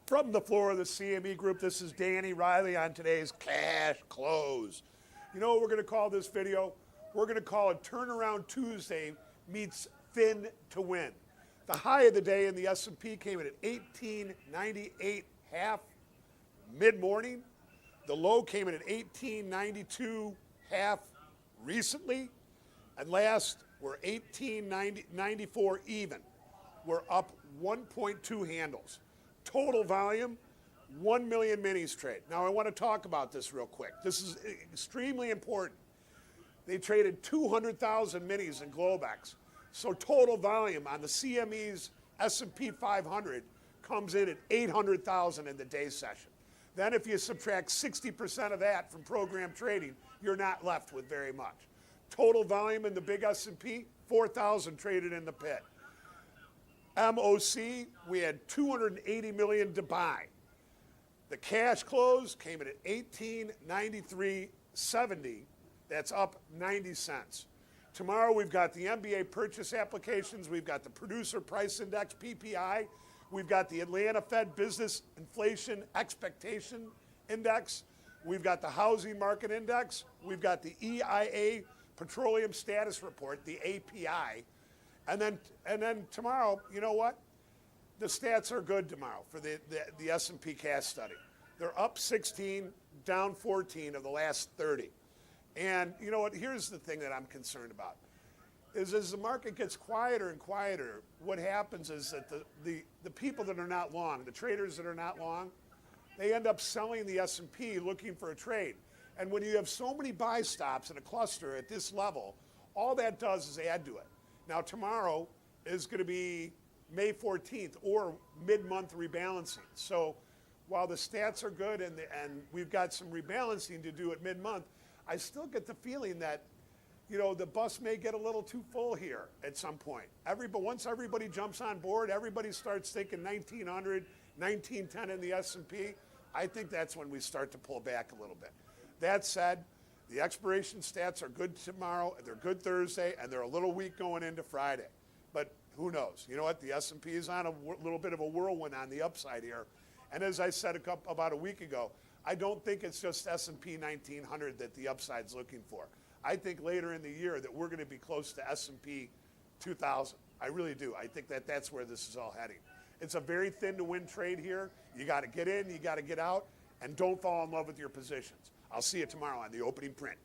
From the floor of the CME Group, this is Danny Riley on today's Cash Close. You know what we're going to call this video? We're going to call it Turnaround Tuesday meets Thin to Win. The high of the day in the S&P came in at 1898.5 mid-morning. The low came in at 1892.5 recently. And last, we're 1894 even. We're up 1.2 handles. Total volume, 1 million minis trade. Now I want to talk about this real quick. This is extremely important. They traded 200,000 minis in GLOBEX. So total volume on the CME's S&P 500 comes in at 800,000 in the day session. Then if you subtract 60% of that from program trading, you're not left with very much. Total volume in the big S&P, 4,000 traded in the pit. MOC, we had 280 million to buy. The cash close came in at 1893.70. That's up 90 cents. Tomorrow we've got the MBA Purchase Applications. We've got the Producer Price Index, PPI. We've got the Atlanta Fed Business Inflation Expectation Index. We've got the Housing Market Index. We've got the EIA Petroleum Status Report, the API. And then tomorrow, you know what? The stats are good tomorrow for the S&P cash study. They're up 16, down 14 of the last 30. And you know what? Here's the thing that I'm concerned about. Is as the market gets quieter and quieter, what happens is that the people that are not long, the traders that are not long, they end up selling the S&P looking for a trade. And when you have so many buy stops in a cluster at this level, all that does is add to it. Now tomorrow is going to be May 14th or mid-month rebalancing. So while the stats are good and we've got some rebalancing to do at mid-month, I still get the feeling that, you know, the bus may get a little too full here at some point. But once everybody jumps on board, everybody starts thinking 1900, 1910 in the S&P, I think that's when we start to pull back a little bit. That said, the expiration stats are good tomorrow, they're good Thursday, and they're a little weak going into Friday. But who knows? You know what? The S&P is on a little bit of a whirlwind on the upside here. And as I said about a week ago, I don't think it's just S&P 1900 that the upside's looking for. I think later in the year that we're going to be close to S&P 2000. I really do. I think that that's where this is all heading. It's a very thin to win trade here. You got to get in, you got to get out, and don't fall in love with your positions. I'll see you tomorrow on the opening print.